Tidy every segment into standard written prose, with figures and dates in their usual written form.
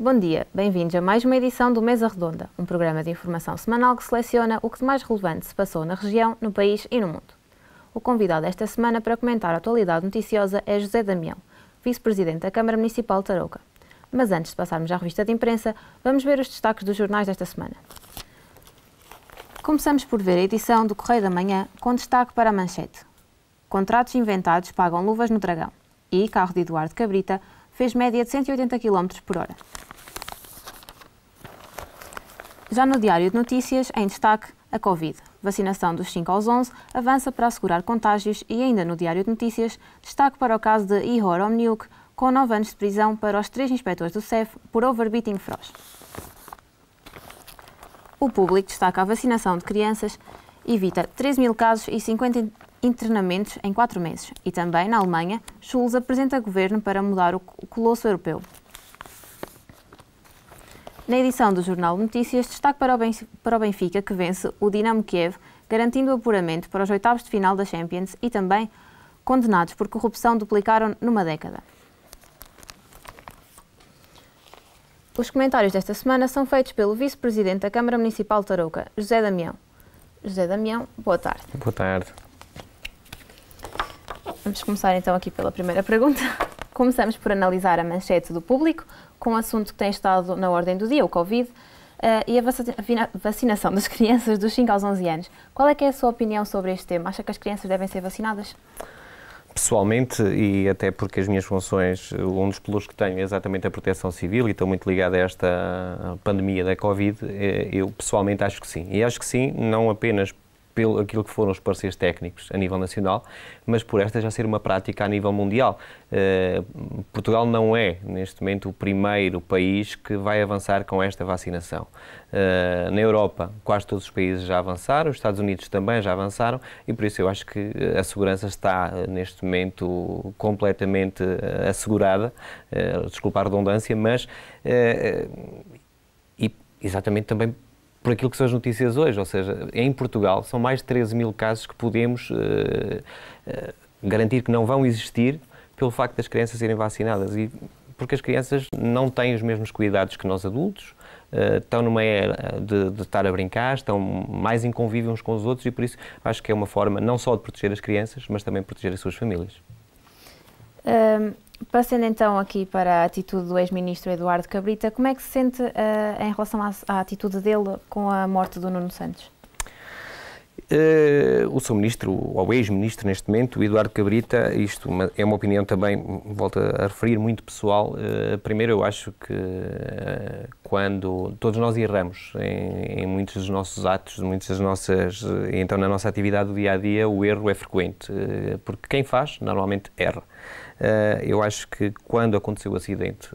Bom dia, bem-vindos a mais uma edição do Mesa Redonda, um programa de informação semanal que seleciona o que de mais relevante se passou na região, no país e no mundo. O convidado esta semana para comentar a atualidade noticiosa é José Damião, vice-presidente da Câmara Municipal de Tarouca. Mas antes de passarmos à revista de imprensa, vamos ver os destaques dos jornais desta semana. Começamos por ver a edição do Correio da Manhã, com destaque para a manchete. Contratos inventados pagam luvas no Dragão. E carro de Eduardo Cabrita fez média de 180 km por hora. Já no Diário de Notícias, em destaque, a Covid. Vacinação dos 5 aos 11 avança para assegurar contágios e ainda no Diário de Notícias, destaque para o caso de Ihor Omniuk, com 9 anos de prisão para os 3 inspectores do CEF por overbeating feroz. O Público destaca a vacinação de crianças, evita 13 mil casos e 50 internamentos em 4 meses. E também, na Alemanha, Schulz apresenta governo para mudar o colosso europeu. Na edição do Jornal de Notícias, destaque para o Benfica, que vence o Dinamo Kiev, garantindo o apuramento para os oitavos de final da Champions e também condenados por corrupção duplicaram numa década. Os comentários desta semana são feitos pelo vice-presidente da Câmara Municipal de Tarouca, José Damião. José Damião, boa tarde. Boa tarde. Vamos começar então aqui pela primeira pergunta. Começamos por analisar a manchete do Público, com um assunto que tem estado na ordem do dia, o Covid, e a vacinação das crianças dos 5 aos 11 anos. Qual é que é a sua opinião sobre este tema? Acha que as crianças devem ser vacinadas? Pessoalmente, e até porque as minhas funções, um dos pelouros que tenho é exatamente a proteção civil e estou muito ligado a esta pandemia da Covid, eu pessoalmente acho que sim. E acho que sim, não apenas pelo aquilo que foram os pareceres técnicos a nível nacional, mas por esta já ser uma prática a nível mundial. Portugal não é, neste momento, o primeiro país que vai avançar com esta vacinação. Na Europa, quase todos os países já avançaram, os Estados Unidos também já avançaram, e por isso eu acho que a segurança está, neste momento, completamente assegurada, desculpa a redundância, mas e exatamente também por aquilo que são as notícias hoje, ou seja, em Portugal são mais de 13 mil casos que podemos garantir que não vão existir pelo facto das crianças serem vacinadas, e porque as crianças não têm os mesmos cuidados que nós adultos, estão numa era de estar a brincar, estão mais em convívio uns com os outros, e por isso acho que é uma forma não só de proteger as crianças, mas também de proteger as suas famílias. Passando então aqui para a atitude do ex-ministro Eduardo Cabrita, como é que se sente em relação à atitude dele com a morte do Nuno Santos? O seu ministro, ou ex-ministro neste momento, o Eduardo Cabrita, isto é uma opinião também, volto a referir, muito pessoal. Primeiro, eu acho que quando todos nós erramos em muitos dos nossos atos, muitas das nossas, então na nossa atividade do dia-a-dia, o erro é frequente, porque quem faz normalmente erra. Eu acho que quando aconteceu o acidente,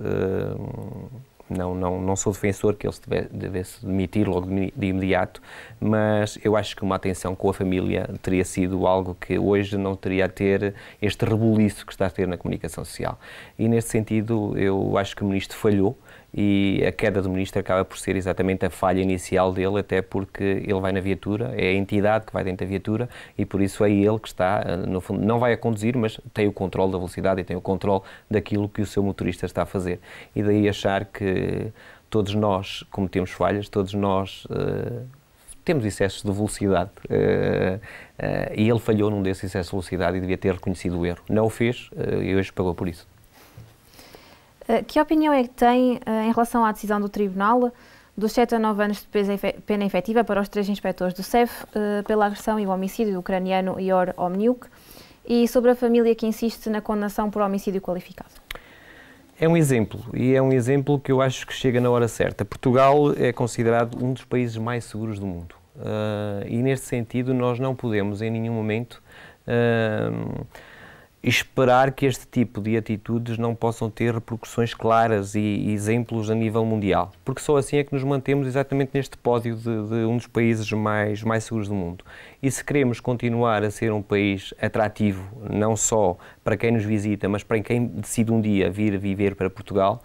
não sou defensor que ele devesse demitir logo de imediato, mas eu acho que uma atenção com a família teria sido algo que hoje não teria a ter este rebuliço que está a ter na comunicação social. E nesse sentido eu acho que o ministro falhou, e a queda do ministro acaba por ser exatamente a falha inicial dele, até porque ele vai na viatura, é a entidade que vai dentro da viatura, e por isso é ele que está, no fundo, não vai a conduzir, mas tem o controle da velocidade e tem o controle daquilo que o seu motorista está a fazer. E daí achar que todos nós cometemos falhas, todos nós temos excessos de velocidade, e ele falhou num desses excessos de velocidade e devia ter reconhecido o erro. Não o fez e hoje pagou por isso. Que opinião é que tem em relação à decisão do Tribunal dos 7 a 9 anos de pena efetiva para os 3 inspectores do CEF pela agressão e o homicídio do ucraniano Ihor Omniuk, e sobre a família que insiste na condenação por homicídio qualificado? É um exemplo, e é um exemplo que eu acho que chega na hora certa. Portugal é considerado um dos países mais seguros do mundo, e neste sentido nós não podemos em nenhum momento esperar que este tipo de atitudes não possam ter repercussões claras e exemplos a nível mundial, porque só assim é que nos mantemos exatamente neste pódio de um dos países mais seguros do mundo. E se queremos continuar a ser um país atrativo, não só para quem nos visita, mas para quem decide um dia vir viver para Portugal,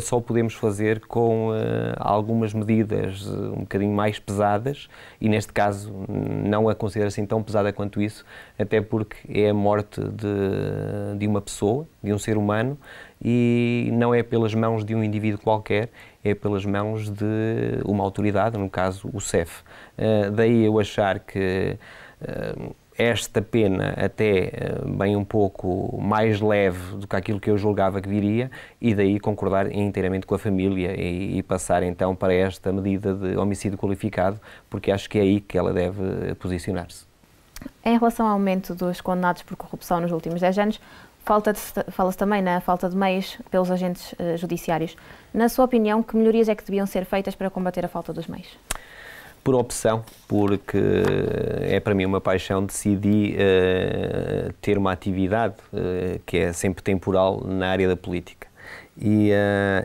só podemos fazer com algumas medidas um bocadinho mais pesadas, e neste caso não a considero assim tão pesada quanto isso, até porque é a morte de uma pessoa, de um ser humano, e não é pelas mãos de um indivíduo qualquer, é pelas mãos de uma autoridade, no caso o CEF. Daí eu achar que esta pena até bem um pouco mais leve do que aquilo que eu julgava que viria, e daí concordar inteiramente com a família e passar então para esta medida de homicídio qualificado, porque acho que é aí que ela deve posicionar-se. Em relação ao aumento dos condenados por corrupção nos últimos 10 anos, fala-se também na falta de meios pelos agentes judiciários. Na sua opinião, que melhorias é que deviam ser feitas para combater a falta dos meios? Por opção, porque é para mim uma paixão, decidi ter uma atividade que é sempre temporal na área da política. E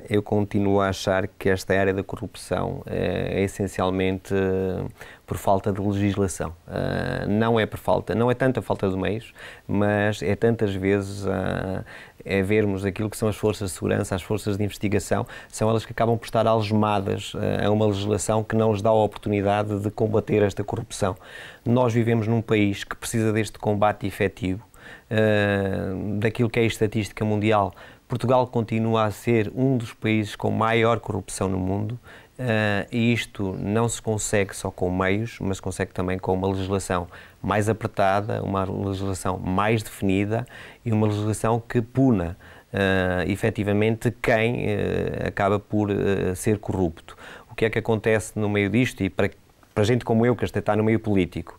eu continuo a achar que esta área da corrupção é essencialmente por falta de legislação. Não é por falta, não é tanto a falta de meios, mas é tantas vezes é vermos aquilo que são as forças de segurança, as forças de investigação, são elas que acabam por estar algemadas a uma legislação que não lhes dá a oportunidade de combater esta corrupção. Nós vivemos num país que precisa deste combate efetivo, daquilo que é a estatística mundial. Portugal continua a ser um dos países com maior corrupção no mundo, e isto não se consegue só com meios, mas consegue também com uma legislação mais apertada, uma legislação mais definida e uma legislação que puna efetivamente quem acaba por ser corrupto. O que é que acontece no meio disto, e para gente como eu, que está no meio político,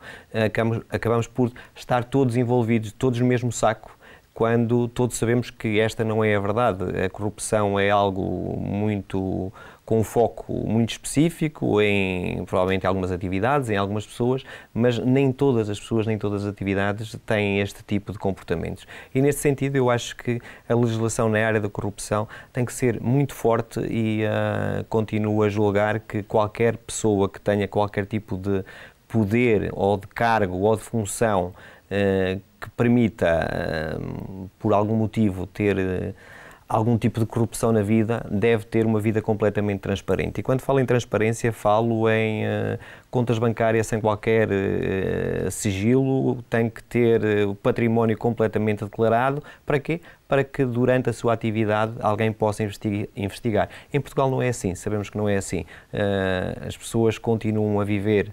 acabamos por estar todos envolvidos, todos no mesmo saco, quando todos sabemos que esta não é a verdade. A corrupção é algo muito com um foco muito específico em, provavelmente, algumas atividades, em algumas pessoas, mas nem todas as pessoas, nem todas as atividades têm este tipo de comportamentos. E, nesse sentido, eu acho que a legislação na área da corrupção tem que ser muito forte, e continuo a julgar que qualquer pessoa que tenha qualquer tipo de poder, ou de cargo, ou de função, que permita, por algum motivo, ter algum tipo de corrupção na vida, deve ter uma vida completamente transparente. E quando falo em transparência, falo em contas bancárias sem qualquer sigilo, tem que ter o património completamente declarado. Para quê? Para que durante a sua atividade alguém possa investigar. Em Portugal não é assim, sabemos que não é assim. As pessoas continuam a viver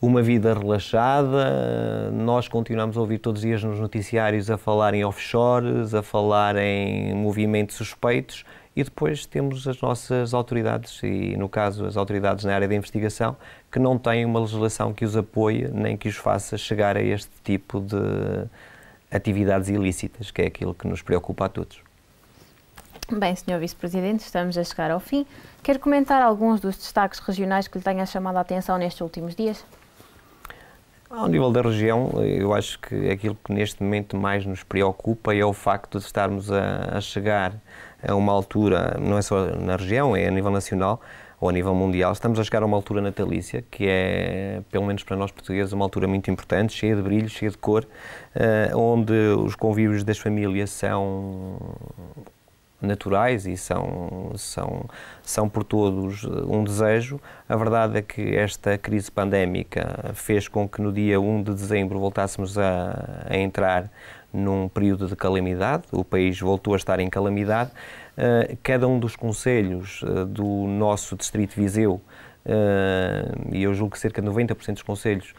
uma vida relaxada, nós continuamos a ouvir todos os dias nos noticiários a falar em offshores, a falar em movimentos suspeitos, e depois temos as nossas autoridades, e no caso as autoridades na área da investigação, que não têm uma legislação que os apoie, nem que os faça chegar a este tipo de atividades ilícitas, que é aquilo que nos preocupa a todos. Bem, Sr. Vice-Presidente, estamos a chegar ao fim. Quer comentar alguns dos destaques regionais que lhe tenha chamado a atenção nestes últimos dias? Ao nível da região, eu acho que aquilo que neste momento mais nos preocupa é o facto de estarmos a chegar a uma altura, não é só na região, é a nível nacional ou a nível mundial, estamos a chegar a uma altura natalícia, que é, pelo menos para nós portugueses, uma altura muito importante, cheia de brilho, cheia de cor, onde os convívios das famílias são naturais e são por todos um desejo. A verdade é que esta crise pandémica fez com que no dia 1 de dezembro voltássemos a entrar num período de calamidade, o país voltou a estar em calamidade. Cada um dos concelhos do nosso distrito de Viseu, e eu julgo que cerca de 90% dos concelhos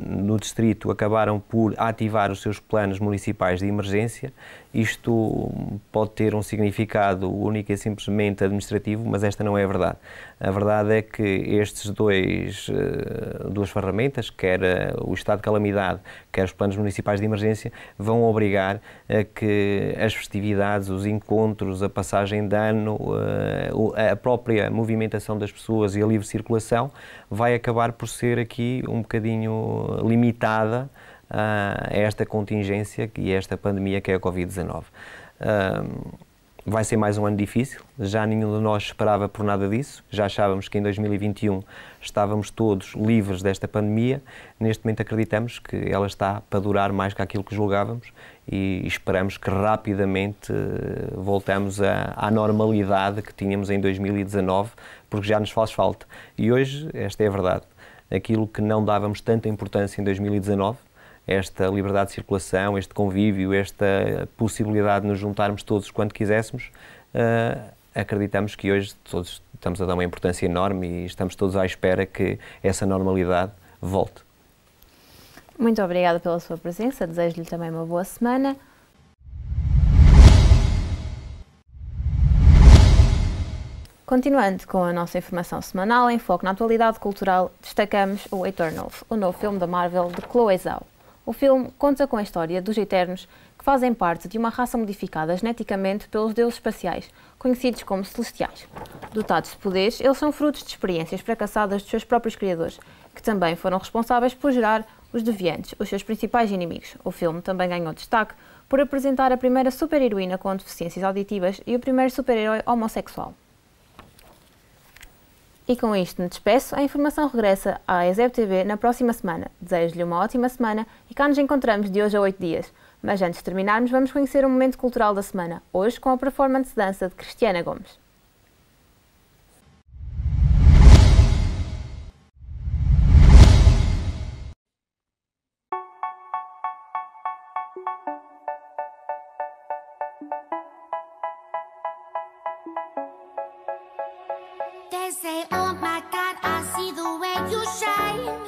no distrito acabaram por ativar os seus planos municipais de emergência. Isto pode ter um significado único e simplesmente administrativo, mas esta não é a verdade. A verdade é que estes duas ferramentas, quer o estado de calamidade, quer os planos municipais de emergência, vão obrigar a que as festividades, os encontros, a passagem de ano, a própria movimentação das pessoas e a livre circulação vai acabar por ser aqui um bocadinho limitada a esta contingência e a esta pandemia que é a Covid-19. Vai ser mais um ano difícil, já nenhum de nós esperava por nada disso, já achávamos que em 2021 estávamos todos livres desta pandemia, neste momento acreditamos que ela está para durar mais que aquilo que julgávamos e esperamos que rapidamente voltamos à normalidade que tínhamos em 2019, porque já nos faz falta. E hoje, esta é a verdade, aquilo que não dávamos tanta importância em 2019, esta liberdade de circulação, este convívio, esta possibilidade de nos juntarmos todos quando quiséssemos, acreditamos que hoje todos estamos a dar uma importância enorme e estamos todos à espera que essa normalidade volte. Muito obrigada pela sua presença, desejo-lhe também uma boa semana. Continuando com a nossa informação semanal, em foco na atualidade cultural, destacamos o Eternals, o novo filme da Marvel de Chloe Zhao. O filme conta com a história dos Eternos, que fazem parte de uma raça modificada geneticamente pelos deuses espaciais, conhecidos como Celestiais. Dotados de poderes, eles são frutos de experiências fracassadas dos seus próprios criadores, que também foram responsáveis por gerar os Deviantes, os seus principais inimigos. O filme também ganhou destaque por apresentar a primeira super-heroína com deficiências auditivas e o primeiro super-herói homossexual. E com isto me despeço, a informação regressa à ESEB TV na próxima semana. Desejo-lhe uma ótima semana e cá nos encontramos de hoje a 8 dias. Mas antes de terminarmos, vamos conhecer o momento cultural da semana, hoje com a performance de dança de Cristiana Gomes. They say, oh my God, I see the way you shine.